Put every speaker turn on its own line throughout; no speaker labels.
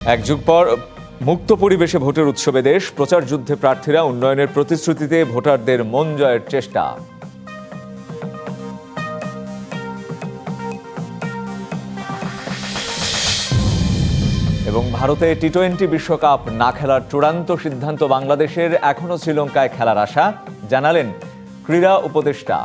এক যুগ পর মুক্ত পরিবেশে ভোটের উৎসবে দেশ, প্রচার যুদ্ধে প্রার্থীরা উন্নয়নের প্রতিশ্রুতিতে ভোটারদের মন জয়ের চেষ্টা। এবং ভারতে টি-20 বিশ্বকাপ না খেলার চূড়ান্ত সিদ্ধান্ত বাংলাদেশের, এখনো শ্রীলঙ্কায় খেলার আশা, জানালেন ক্রীড়া উপদেষ্টা।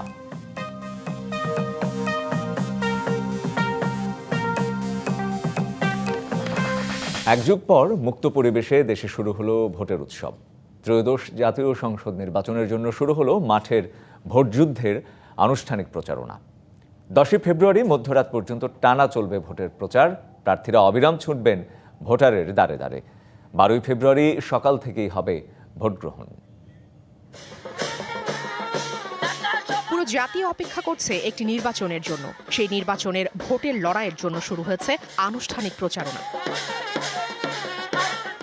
এক যুগ পর মুক্ত পরিবেশে দেশে শুরু হলো ভোটের উৎসব। ত্রয়োদশ জাতীয় সংসদ নির্বাচনের জন্য শুরু হলো মাঠের ভোটযুদ্ধের আনুষ্ঠানিক প্রচারণা। 10 ফেব্রুয়ারি মধ্যরাত পর্যন্ত টানা চলবে ভোটের প্রচার। প্রার্থীরা অবিরাম ছুটবেন ভোটারের দ্বারে দ্বারে। 12 ফেব্রুয়ারি সকাল থেকেই হবে ভোট গ্রহণ।
পুরো জাতি অপেক্ষা করছে একটি নির্বাচনের জন্য। সেই নির্বাচনের ভোটের লড়াইয়ের জন্য শুরু হয়েছে আনুষ্ঠানিক প্রচারণা।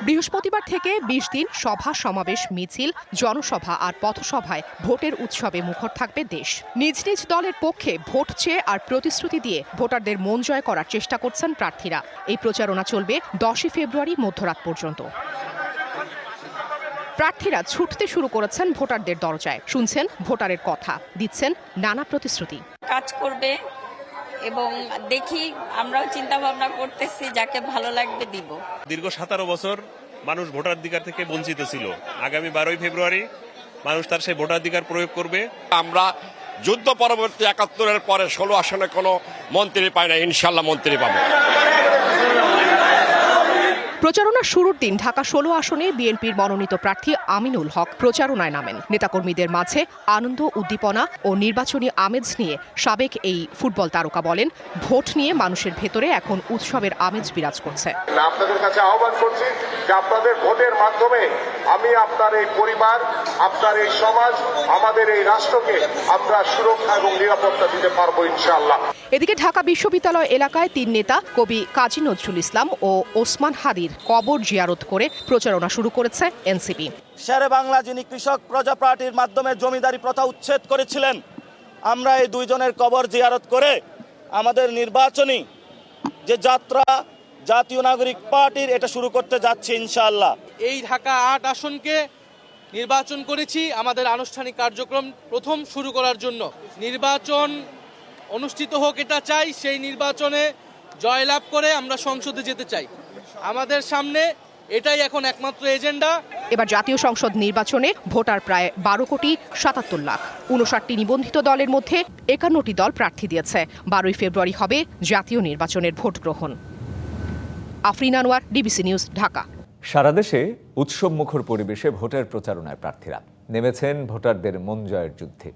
বৃহস্পতিবার থেকে 20 দিন সভা সমাবেশ, মিছিল, জনসভা আর পথসভায় ভোটের উৎসবে মুখর থাকবে দেশ। নিজ নিজ দলের পক্ষে ভোট চেয়ে আর প্রতিশ্রুতি দিয়ে ভোটারদের মন জয় করার চেষ্টা করছেন প্রার্থীরা। এই প্রচারণা চলবে 10 ফেব্রুয়ারি মধ্যরাত পর্যন্ত। প্রার্থীরা ছুটতে শুরু করেছেন ভোটারদের দরজায়, শুনছেন ভোটারের কথা, দিচ্ছেন নানা প্রতিশ্রুতি।
কাজ করবে এবং দেখি, আমরাও চিন্তা ভাবনা করতেছি যাকে ভালো লাগবে দিব।
দীর্ঘ 17 বছর মানুষ ভোটাধিকার থেকে বঞ্চিত ছিল। আগামী 12 ফেব্রুয়ারি মানুষ তার সেই ভোটাধিকার প্রয়োগ করবে।
আমরা যুদ্ধ পরবর্তী 71-এর পরে 16 আসনে কোনো মন্ত্রী পাই না, ইনশাল্লাহ মন্ত্রী পাবো।
প্রচারণা শুরুর দিন ঢাকা 16 আসনে বিএনপির মনোনীত প্রার্থী আমিনুল হক প্রচারণায় নামেন। নেতাকর্মীদের মাঝে আনন্দ, উদ্দীপনা ও নির্বাচনী আমেজ নিয়ে সাবেক এই ফুটবল তারকা বলেন, ভোট নিয়ে মানুষের ভেতরে এখন উৎসবের আমেজ বিরাজ করছে।
আপনাদের কাছে আহ্বান করছি যে আপনাদের ভোটের মাধ্যমে আমি আপনার এই পরিবার, আপনার এই সমাজ, আমাদের এই রাষ্ট্রকে আমরা সুরক্ষা এবং নিরাপত্তা দিতে পারবো ইনশাআল্লাহ।
এদিকে ঢাকা বিশ্ববিদ্যালয় এলাকায় 3 নেতা কবি কাজী নজরুল ইসলাম ও ওসমান হাদির কবর জিয়ারত করে প্রচারণা শুরু করেছে এনসিপি।
শেরে বাংলা, যিনি কৃষক প্রজা পার্টির মাধ্যমে জমিদারি প্রথা উচ্ছেদ করেছিলেন, আমরা এই দুইজনের কবর জিয়ারত করে আমাদের নির্বাচনী যে যাত্রা জাতীয় নাগরিক পার্টির, এটা শুরু করতে যাচ্ছি ইনশাআল্লাহ।
এই ঢাকা 8 আসনকে নির্বাচন করেছি আমাদের আনুষ্ঠানিক কার্যক্রম প্রথম শুরু করার জন্য। নির্বাচন অনুষ্ঠিত হোক এটা চাই, সেই নির্বাচনে জয়লাভ করে আমরা সংসদে যেতে চাই। আমাদের সামনে এটাই এখন একমাত্র এজেন্ডা।
এবার জাতীয় সংসদ নির্বাচনে ভোটার প্রায় 12 কোটি 77 লাখ। 59টি নিবন্ধিত দলের মধ্যে 51টি দল প্রার্থী দিয়েছে। 12 ফেব্রুয়ারি হবে জাতীয় নির্বাচনের ভোট গ্রহণ। Afrin Anwar, DBC news, Dhaka.
সারা দেশে উৎসব মুখর পরিবেশে ভোটের প্রচারণায় প্রার্থীরা নেমেছেন ভোটারদের মন জয়ের যুদ্ধে।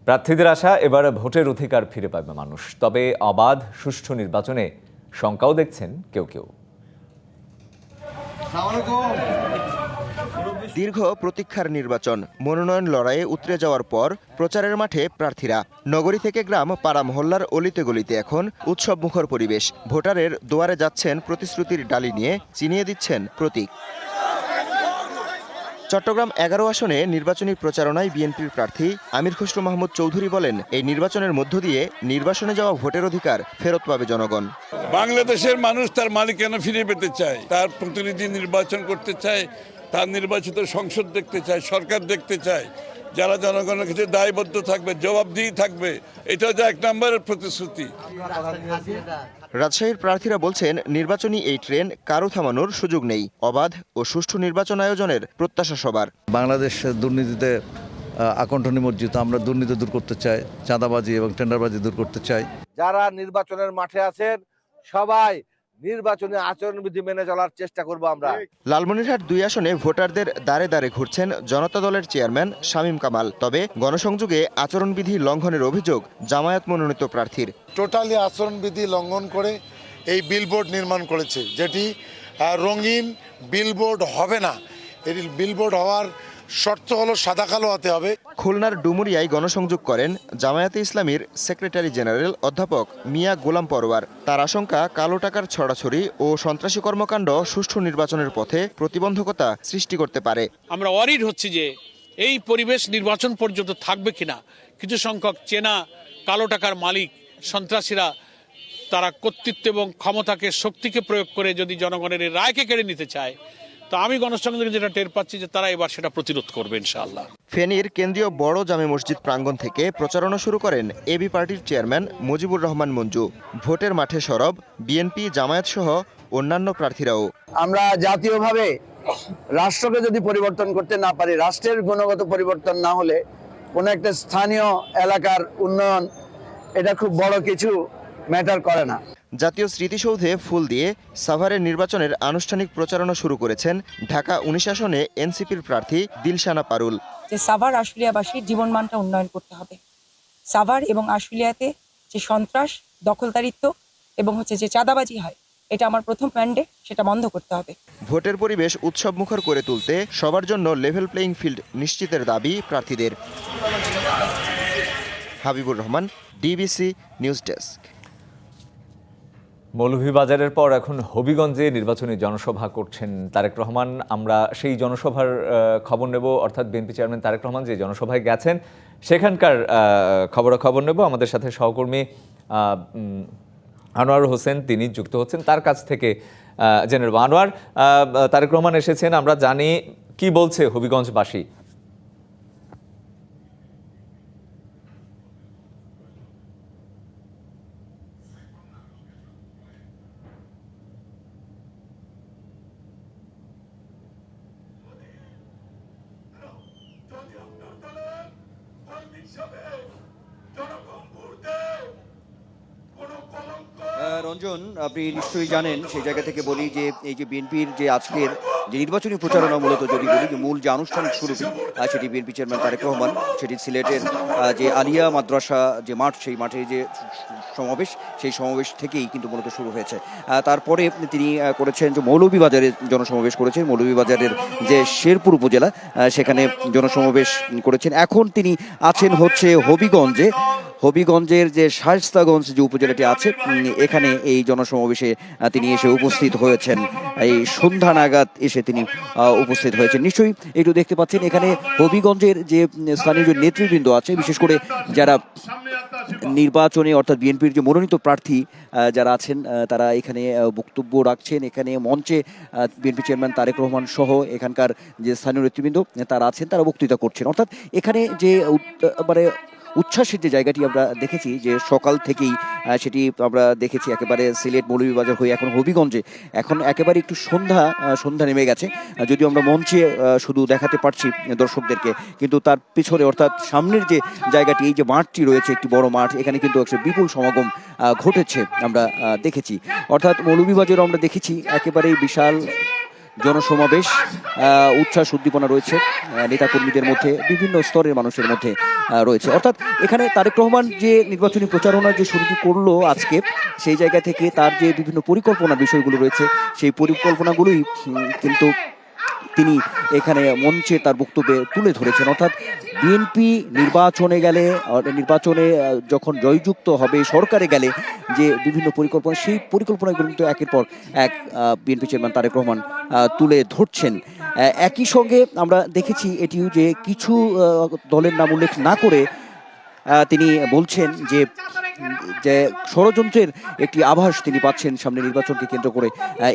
প্রার্থীদের আশা, এবার ভোটের অধিকার ফিরে পাবে মানুষ। তবে অবাধ সুষ্ঠু নির্বাচনে শঙ্কাও দেখছেন কেউ কেউ।
দীর্ঘ প্রতীক্ষার নির্বাচন, মনোনয়ন লড়াইয়ে উতরে যাওয়ার পর প্রচারের মাঠে প্রার্থীরা। নগরী থেকে গ্রাম, পাড়া মহল্লার অলিতে গলিতে এখন উৎসব মুখর পরিবেশ। ভোটারের দুয়ারে যাচ্ছেন প্রতিশ্রুতির ডালি নিয়ে, চিনিয়ে দিচ্ছেন প্রতীক। চট্টগ্রাম 11 আসনে নির্বাচনী প্রচারণায় বিএনপির প্রার্থী আমির খসরু মাহমুদ চৌধুরী বলেন, এই নির্বাচনের মধ্য দিয়ে নির্বাসনে যাওয়া ভোটের অধিকার ফেরত পাবে জনগণ।
বাংলাদেশের মানুষ তার মালিকানা ফিরে পেতে চায়, তার প্রতিনিধি নির্বাচন করতে চায়, তার নির্বাচিত সংসদ দেখতে চায়, সরকার দেখতে চায়, যারা জনগণের কাছে দায়বদ্ধ থাকবে, জবাবদিহি থাকবে। এটা হচ্ছে 1 নম্বরের প্রতিশ্রুতি।
রাজশাহীর প্রার্থীরা বলছেন, নির্বাচনী এই ট্রেন কারো থামানোর সুযোগ নেই। অবাধ ও সুষ্ঠু নির্বাচন আয়োজনের প্রত্যাশা সবার।
বাংলাদেশ দুর্নীতিতে আকণ্ঠ নিমজ্জিত। আমরা দুর্নীতি দূর করতে চাই, চাঁদাবাজি এবং টেন্ডারবাজি দূর করতে চাই।
যারা নির্বাচনের মাঠে আছেন সবাই নির্বাচনী আচরণবিধি মেনে চলার চেষ্টা করব আমরা।
লালমনিরহাট 2 আসনে ভোটারদের দ্বারে দ্বারে ঘুরছেন জনতা দলের চেয়ারম্যান শামীম কামাল। তবে গণসংযোগে আচরণবিধি লঙ্ঘনের অভিযোগ জামায়াত মনোনীত প্রার্থীর।
টোটালি আচরণবিধি লঙ্ঘন করে এই বিলবোর্ড নির্মাণ করেছে, যেটি রঙিন বিলবোর্ড হবে না। এই বিলবোর্ড হওয়ার শর্ত হলো সাদা কালো হতে হবে।
খুলনার ডুমুরিয়ায় গণসংযোগ করেন জামায়াতে ইসলামীর সেক্রেটারি জেনারেল অধ্যাপক মিয়া গোলাম পরওয়ার। তার আশঙ্কা, কালো টাকার ছড়াছড়ি ও সন্ত্রাসী কর্মকাণ্ড সুষ্ঠু নির্বাচনের পথে প্রতিবন্ধকতা সৃষ্টি করতে পারে।
আমরা ওয়ারিড হচ্ছি যে এই পরিবেশ নির্বাচন পর্যন্ত থাকবে কিনা। কিছু সংখ্যক চেনা কালো টাকার মালিক সন্ত্রাসীরা
তারা কর্তৃত্ব এবং ক্ষমতাকে শক্তিকে প্রয়োগ করে যদি জনগণের এই রায়কে কেড়ে নিতে চায়, তো আমি গণসংযোগে যেটা টের পাচ্ছি যে তারা এবার সেটা প্রতিরোধ করবে ইনশাআল্লাহ।
ফেনীর কেন্দ্রীয় বড় জামে মসজিদ প্রাঙ্গণ থেকে প্রচারণা শুরু করেন এবি পার্টির চেয়ারম্যান মুজিবুর রহমান মঞ্জু। ভোটের মাঠে সরব বিএনপি, জামায়াত সহ অন্যান্য প্রার্থীরাও।
আমরা জাতীয়ভাবে রাষ্ট্রকে যদি পরিবর্তন করতে না পারি, রাষ্ট্রের গুণগত পরিবর্তন না হলে কোনো একটা স্থানীয় এলাকার উন্নয়ন এটা খুব বড় কিছু ম্যাটার করে না।
জাতীয় স্মৃতিসৌধে ফুল দিয়ে সাভারের নির্বাচনের আনুষ্ঠানিক প্রচারণা শুরু করেছেন ঢাকা 19 আসনে এনসিপির প্রার্থী দিলশানা পারুল।
যে সাভার আশুলিয়াবাসীর জীবনমানটা উন্নয়ন করতে হবে। সাভার এবং আশুলিয়াতে যে সন্ত্রাস, দখলদারিত্ব এবং যে চাঁদাবাজি হয়, এটা আমার প্রথম ম্যান্ডেট, সেটা বন্ধ করতে হবে।
ভোটের পরিবেশ উৎসবমুখর করে তুলতে সবার জন্য লেভেল প্লেইং ফিল্ড নিশ্চিতের দাবি প্রার্থীদের। Habibur Rahman, DBC news desk.
মৌলভীবাজারের পর এখন হবিগঞ্জে নির্বাচনী জনসভা করছেন তারেক রহমান। আমরা সেই জনসভার খবর নেব, অর্থাৎ বিএনপি চেয়ারম্যান তারেক রহমান যে জনসভায় গেছেন সেখানকার খবর নেব। আমাদের সাথে সহকর্মী আনোয়ার হোসেন তিনি যুক্ত হচ্ছেন, তার কাছ থেকে জেনে নেব। আনোয়ার, তারেক রহমান এসেছেন, আমরা জানি, কি বলছে হবিগঞ্জবাসী?
রঞ্জন, আপনি নিশ্চয়ই জানেন, সেই জায়গা থেকে বলি যে এই যে বিএনপির যে আজকের যে নির্বাচনী প্রচারণা, মূলত যদি বলি যে মূল যে আনুষ্ঠানিক শুরুটি সেটি বিএনপি চেয়ারম্যান তারেক রহমান, সেটি সিলেটের যে আলিয়া মাদ্রাসা যে মাঠ, সেই মাঠে যে সমাবেশ, সেই সমাবেশ থেকেই কিন্তু মূলত শুরু হয়েছে। তারপরে তিনি করেছেন যে মৌলভীবাজারে জনসমাবেশ করেছেন, মৌলভীবাজারের যে শেরপুর উপজেলা সেখানে জনসমাবেশ করেছেন। এখন তিনি আছেন হচ্ছে হবিগঞ্জে। হবিগঞ্জের যে শায়েস্তাগঞ্জ যে উপজেলাটি আছে, এখানে এই জনসমাবেশে তিনি এসে উপস্থিত হয়েছেন। এই সন্ধ্যা নাগাদ এসে তিনি উপস্থিত হয়েছেন। নিশ্চয়ই একটু দেখতে পাচ্ছেন এখানে হবিগঞ্জের যে স্থানীয় যে নেতৃবৃন্দ আছে, বিশেষ করে যারা নির্বাচনে অর্থাৎ বিএনপির যে মনোনীত প্রার্থী যারা আছেন, তারা এখানে বক্তব্য রাখছেন। এখানে মঞ্চে বিএনপি চেয়ারম্যান তারেক রহমান সহ এখানকার যে স্থানীয় নেতৃবৃন্দ তারা আছেন, তারা বক্তৃতা করছেন। অর্থাৎ এখানে যে মানে উচ্ছ্বাসের যে জায়গাটি আমরা দেখেছি যে সকাল থেকেই, সেটি আমরা দেখেছি একেবারে সিলেট মৌলভীবাজার হয়ে এখন হবিগঞ্জে, এখন একেবারে একটু সন্ধ্যা নেমে গেছে। যদিও আমরা মঞ্চে শুধু দেখাতে পারছি দর্শকদেরকে, কিন্তু তার পিছনে অর্থাৎ সামনের যে জায়গাটি, এই যে মাঠটি রয়েছে, একটি বড় মাঠ, এখানে কিন্তু একটা বিপুল সমাগম ঘটেছে আমরা দেখেছি। অর্থাৎ মৌলভীবাজারও আমরা দেখেছি একেবারেই বিশাল জনসমাবেশ, উচ্ছ্বাস উদ্দীপনা রয়েছে নেতাকর্মীদের মধ্যে, বিভিন্ন স্তরের মানুষের মধ্যে রয়েছে। অর্থাৎ এখানে তারেক রহমান যে নির্বাচনী প্রচারণার যে শুরুটি করলো আজকে, সেই জায়গা থেকে তার যে বিভিন্ন পরিকল্পনার বিষয়গুলো রয়েছে, সেই পরিকল্পনাগুলোই কিন্তু তিনি এখানে মঞ্চে তার বক্তব্যে তুলে ধরেছেন। অর্থাৎ বিএনপি নির্বাচনে গেলে, নির্বাচনে যখন জয়যুক্ত হবে, সরকারে গেলে যে বিভিন্ন পরিকল্পনা, সেই পরিকল্পনাগুলো কিন্তু একের পর এক বিএনপি চেয়ারম্যান তারেক রহমান তুলে ধরছেন। একই সঙ্গে আমরা দেখেছি এটিও যে কিছু দলের নাম উল্লেখ না করে তিনি বলছেন যে ষড়যন্ত্রের একটি আভাস তিনি পাচ্ছেন সামনে নির্বাচনকে কেন্দ্র করে,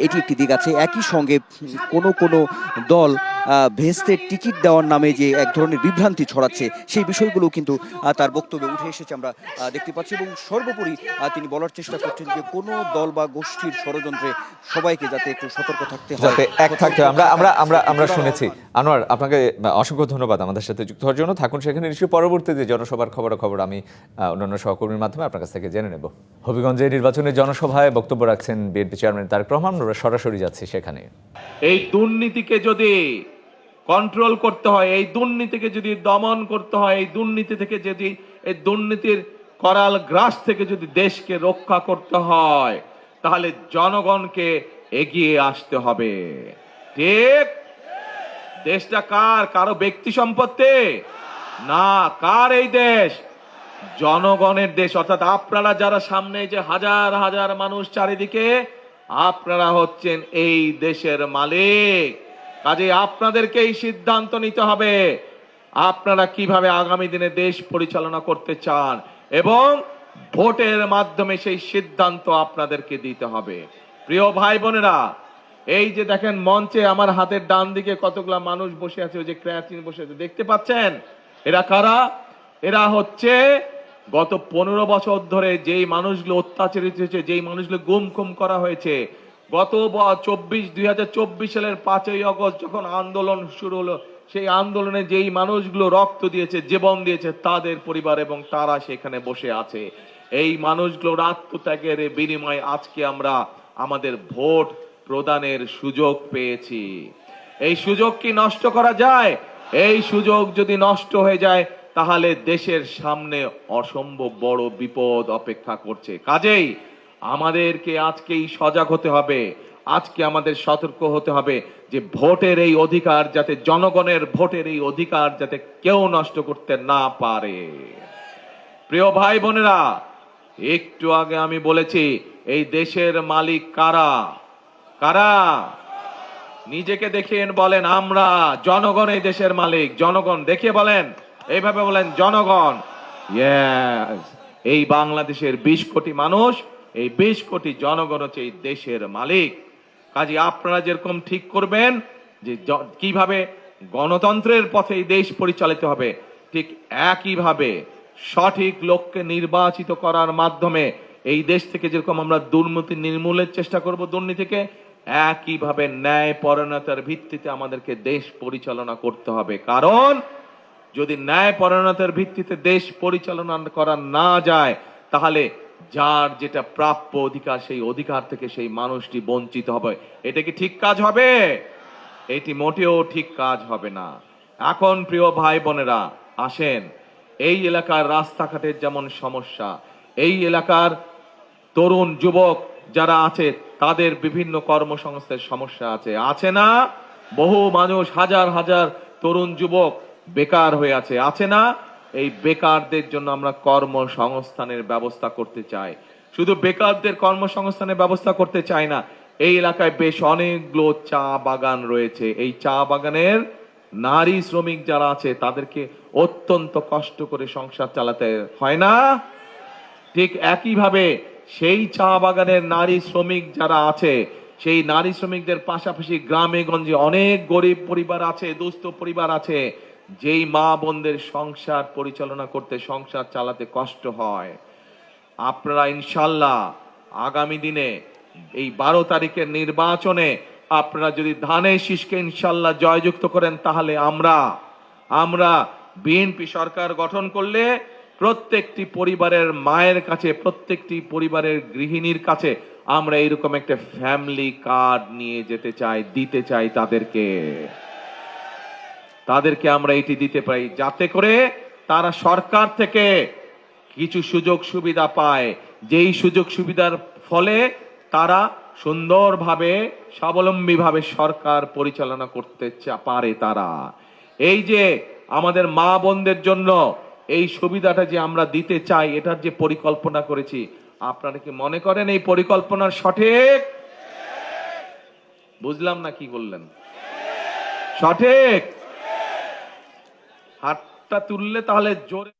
এটি একটি দিক আছে। একই সঙ্গে কোনো দল ভেস্তের টিকিট দেওয়ার নামে যে এক ধরনের বিভ্রান্তি ছড়াচ্ছে, সেই বিষয়গুলো কিন্তু তার বক্তব্যে উঠে এসেছে, আমরা দেখতে পাচ্ছি। এবং সর্বোপরি তিনি বলার চেষ্টা করছেন যে কোনো দল বা গোষ্ঠীর ষড়যন্ত্রে সবাইকে যাতে একটু সতর্ক থাকতে হয়,
যাতে এক থাকতে। আমরা শুনেছি। আনোয়ার, আপনাকে অসংখ্য ধন্যবাদ আমাদের সাথে যুক্ত হওয়ার জন্য। থাকুন সেখানে, নিশ্চয়ই পরবর্তীতে জনসভার খবর আমি অন্যান্য সহকর্মীর মাধ্যমে আপনার কাছ থেকে জেনে নেব। হবিগঞ্জে নির্বাচনের জনসভায় বক্তব্য রাখছেন বিএনপি চেয়ারম্যান তারেক রহমান। আমরা সরাসরি যাচ্ছি সেখানে।
এই দুর্নীতিকে যদি কন্ট্রোল করতে হয়, এই দুর্নীতিকে যদি দমন করতে হয়, এই দুর্নীতি থেকে যদি, এই দুর্নীতির করাল গ্রাস থেকে যদি দেশকে রক্ষা করতে হয়, তাহলে জনগণকে এগিয়ে আসতে হবে। ঠিক? দেশটা কার? কারো ব্যক্তি সম্পত্তি না, কার এই দেশ? জনগণের দেশ। অর্থাৎ আপনারা যারা সামনে যে হাজার হাজার মানুষ চারিদিকে, আপনারা হচ্ছেন এই দেশের মালিক। কাজে আপনাদেরকে এই সিদ্ধান্ত নিতে হবে আপনারা কিভাবে আগামী দিনে দেশ পরিচালনা করতে চান, এবং ভোটের মাধ্যমে সেই সিদ্ধান্ত আপনাদেরকে দিতে হবে। প্রিয় ভাই বোনেরা, এই যে দেখেন মঞ্চে আমার হাতের ডান দিকে কতগুলা মানুষ বসে আছে, ওই যে ক্র্যাচিন বসে আছে, দেখতে পাচ্ছেন? এরা কারা? এরা হচ্ছে গত 15 বছর ধরে যেই মানুষগুলো অত্যাচারিত হয়েছে, যেই মানুষগুলো গুম খুম করা হয়েছে, গত 2024 সালের 5ই আগস্ট যখন আন্দোলন শুরু হলো, সেই আন্দোলনে যেই মানুষগুলো রক্ত দিয়েছে, জীবন দিয়েছে, তাদের পরিবার এবং তারা সেখানে বসে আছে। এই মানুষগুলোর আত্মত্যাগের বিনিময়ে আজকে আমরা আমাদের ভোট প্রদানের সুযোগ পেয়েছি। এই সুযোগ কি নষ্ট করা যায়? এই সুযোগ যদি নষ্ট হয়ে যায় তাহলে দেশের সামনে অসম্ভব বড় বিপদ অপেক্ষা করছে। কাজেই আমাদেরকে আজকেই সজাগ হতে হবে, আজকে আমাদের সতর্ক হতে হবে যে ভোটের এই অধিকার যাতে, জনগণের ভোটের এই অধিকার যাতে কেউ নষ্ট করতে না পারে। প্রিয় ভাই বোনেরা, একটু আগে আমি বলেছি এই দেশের মালিক কারা? কারা? নিজেকে দেখিয়ে বলেন আমরা। জনগণ এই দেশের মালিক। জনগণ দেখিয়ে বলেন, এইভাবে বলেন জনগণ। ইয়েস, এই বাংলাদেশের 20 কোটি মানুষ, এই 20 কোটি জনগণ হচ্ছে এই দেশের মালিক। কাজে আপনারা যেরকম ঠিক করবেন যে কিভাবে গণতন্ত্রের পথে এই দেশ পরিচালিত হবে, ঠিক একইভাবে সঠিক লোককে নির্বাচিত করার মাধ্যমে এই দেশ থেকে যেরকম আমরা দুর্নীতি নির্মূলের চেষ্টা করব, দুর্নীতিকে, একইভাবে ন্যায় পরায়ণতার ভিত্তিতে আমাদেরকে দেশ পরিচালনা করতে হবে। কারণ যদি ন্যায় পরায়ণতার ভিত্তিতে দেশ পরিচালনা করা না যায় তাহলে যার যেটা প্রাপ্য অধিকার, সেই অধিকার থেকে সেই মানুষটি বঞ্চিত হবে। এটা কি ঠিক কাজ হবে? এটি মোটেও ঠিক কাজ হবে না। এখন প্রিয় ভাই বোনেরা, আসেন, এই এলাকার রাস্তাঘাটের যেমন সমস্যা, এই এলাকার তরুণ যুবক যারা আছে তাদের বিভিন্ন কর্মসংস্থানের সমস্যা আছে না? বহু মানুষ, হাজার হাজার তরুণ যুবক বেকার হয়ে আছে না? এই বেকারদের জন্য আমরা কর্মসংস্থানের ব্যবস্থা করতে চাই। শুধু বেকারদের কর্মসংস্থানের ব্যবস্থা করতে চাই না, এই এলাকায় বেশ অনেকগুলো চা বাগান রয়েছে। এই চা বাগানের নারী শ্রমিক যারা আছে তাদেরকে অত্যন্ত কষ্ট করে সংসার চালাতে হয় না? ঠিক একইভাবে সেই চা বাগানের নারী শ্রমিক যারা আছে, সেই নারী শ্রমিকদের পাশাপাশি গ্রামে গঞ্জে অনেক গরিব পরিবার আছে, দুস্থ পরিবার আছে, যেই মা বোনদের সংসার পরিচালনা করতে, সংসার চালাতে কষ্ট হয়। আপনারা ইনশাল্লাহ আগামী দিনে এই 12 তারিখের নির্বাচনে আপনারা যদি ধানের শীষকে ইনশাল্লাহ জয়যুক্ত করেন, তাহলে আমরা বিএনপি সরকার গঠন করলে প্রত্যেকটি পরিবারের মায়ের কাছে, প্রত্যেকটি পরিবারের গৃহিণীর কাছে আমরা এরকম একটা ফ্যামিলি কার্ড নিয়ে যেতে চাই, দিতে চাই তাদেরকে আমরা এটি দিতে পারি, যাতে করে তারা সরকার থেকে কিছু সুযোগ সুবিধা পায়, যেই সুযোগ সুবিধার ফলে তারা সুন্দরভাবে, স্বাবলম্বীভাবে সরকার পরিচালনা করতে পারে। তারা এই যে আমাদের মা বোনদের জন্য এই সুবিধাটা যে আমরা দিতে চাই, এটার যে পরিকল্পনা করেছি, আপনারা কি মনে করেন এই পরিকল্পনার সঠিক? বুঝলাম না, কি বললেন? সঠিক? হাতটা তুললে তাহলে জোরে